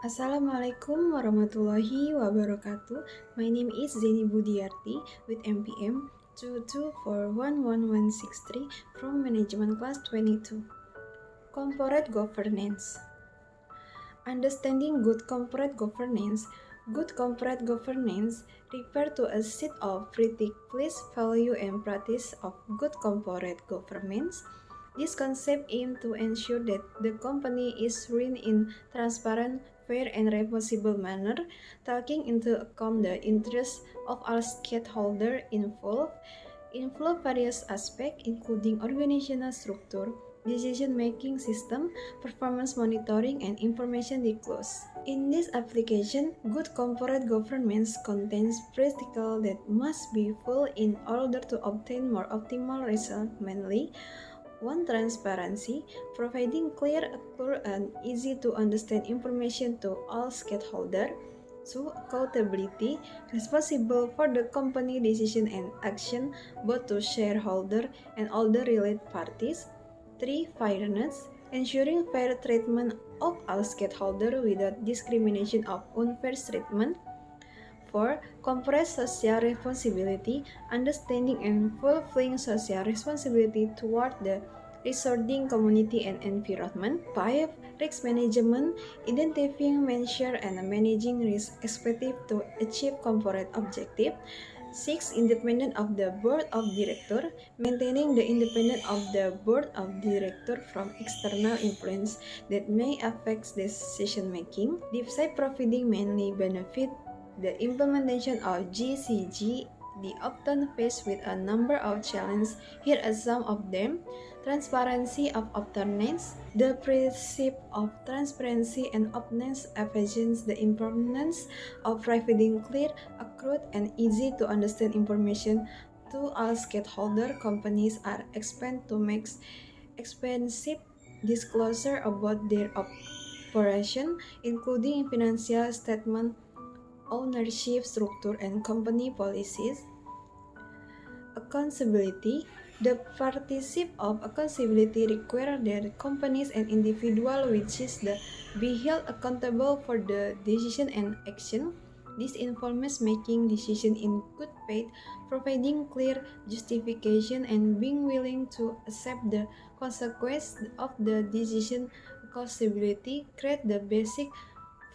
Assalamualaikum warahmatullahi wabarakatuh. My name is Zeni Budiarti with MPM 2241163 from Management Class 22. Corporate Governance. Understanding good corporate governance. Good corporate governance refers to a set of principles, value, and practice of good corporate governance. This concept aims to ensure that the company is run in transparent, fair, and responsible manner, taking into account the interests of all stakeholders involved, various aspects, including organizational structure, decision-making system, performance monitoring, and information disclosure. In this application, good corporate governance contains principles that must be followed in order to obtain more optimal results, mainly 1. Transparency, providing clear, accurate, and easy to understand information to all stakeholders. 2. Accountability, responsible for the company decision and action, both to shareholder and all the related parties. 3. Fairness, ensuring fair treatment of all stakeholders without discrimination of unfair treatment. 4. Corporate social responsibility, understanding and fulfilling social responsibility toward the resorting community and environment. 5. Risk management, identifying, measure, and managing risk expected to achieve corporate objective. 6. Independent of the board of director, maintaining the independence of the board of director from external influence that may affect decision making. Despite providing mainly benefit, the implementation of GCG is often faced with a number of challenges. Here are some of them. Transparency of openness. The principle of transparency and openness emphasizes the importance of providing clear, accurate, and easy to understand information to all stakeholders. Companies are expected to make expensive disclosure about their operation, including financial statement, ownership structure, and company policies. Accountability. The partnership of accountability requires that companies and individuals be held accountable for the decision and action. This involves making decisions in good faith, providing clear justification, and being willing to accept the consequences of the decision. Accountability creates the basic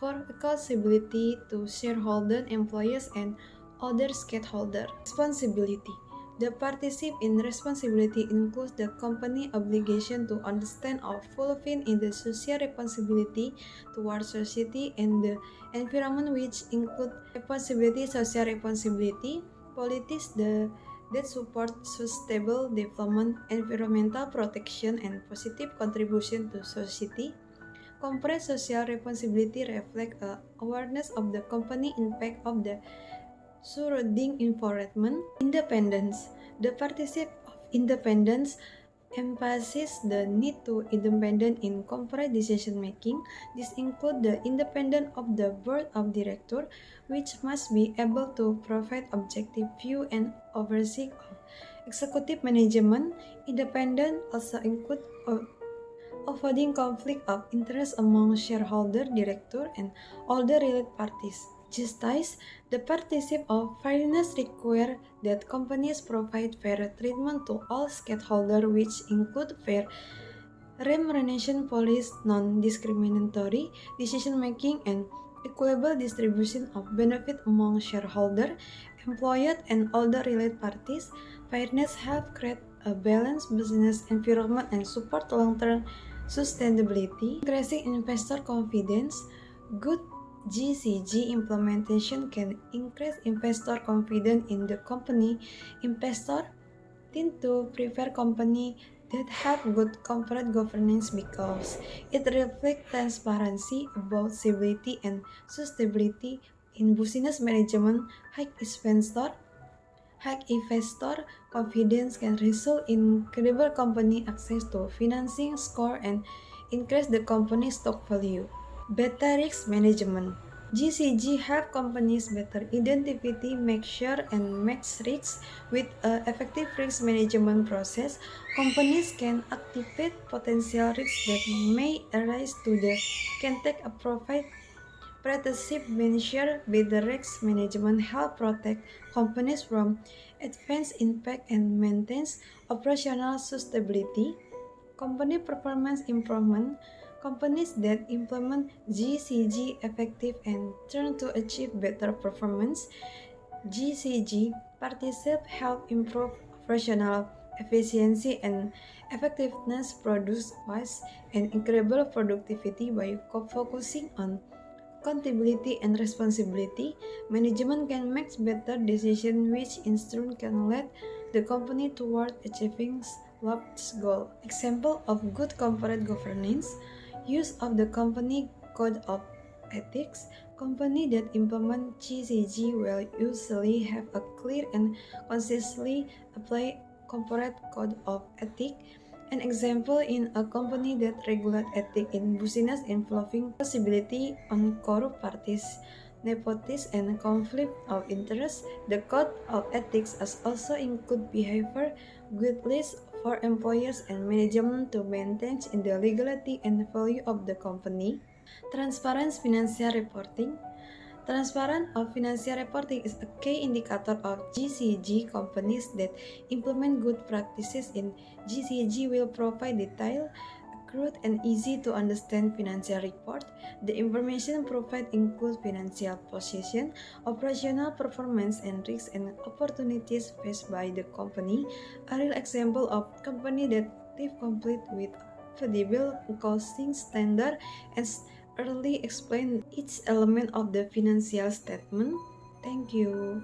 for accountability to shareholders, employees, and other stakeholders. Responsibility. The partnership in responsibility includes the company obligation to understand or fulfill in the social responsibility towards society and the environment, which include responsibility, social responsibility, policies that support sustainable development, environmental protection, and positive contribution to society. Corporate social responsibility reflects awareness of the company impact of the surrounding environment. Independence. The partnership of independence emphasizes the need to independent in corporate decision making. This includes the independence of the board of directors, which must be able to provide objective view and oversight of executive management. Independence also includes avoiding conflict of interest among shareholder, director, and all the related parties. Justice, the partnership of fairness requires that companies provide fair treatment to all stakeholders, which include fair remuneration policies, non-discriminatory decision-making, and equitable distribution of benefit among shareholders, employees, and all the related parties. Fairness helps create a balanced business environment and support long-term sustainability. Increasing investor confidence. Good GCG implementation can increase investor confidence in the company. Investors tend to prefer companies that have good corporate governance because it reflects transparency, accountability, and sustainability in business management. High investor confidence can result in credible company access to financing score and increase the company's stock value. Better risk management. GCG help companies better identify, measure, and manage risks with an effective risk management process. Companies can activate potential risks that may arise to the can take a profit Predictive measure better risk management help protect companies from adverse impact and maintains operational sustainability. Company performance improvement. Companies that implement GCG effective and turn to achieve better performance. GCG participate help improve operational efficiency and effectiveness, produce wise and incredible productivity by focusing on accountability and responsibility. Management can make better decisions which in turn can lead the company toward achieving large goal. Example of good corporate governance: use of the company code of ethics. Companies that implement GCG will usually have a clear and consistently apply corporate code of ethics. An example in a company that regulates ethics in business involving possibility on corrupt parties, nepotism, and conflict of interest. The code of ethics has also include behavior guidelines for employers and management to maintain in the legality and value of the company. Transparent financial reporting. Transparent of financial reporting is a key indicator of GCG. Companies that implement good practices in GCG will provide detailed, accurate, and easy to understand financial report. The information provided includes financial position, operational performance, and risks and opportunities faced by the company. A real example of company that live complete with credible accounting standard and early explain each element of the financial statement. Thank you.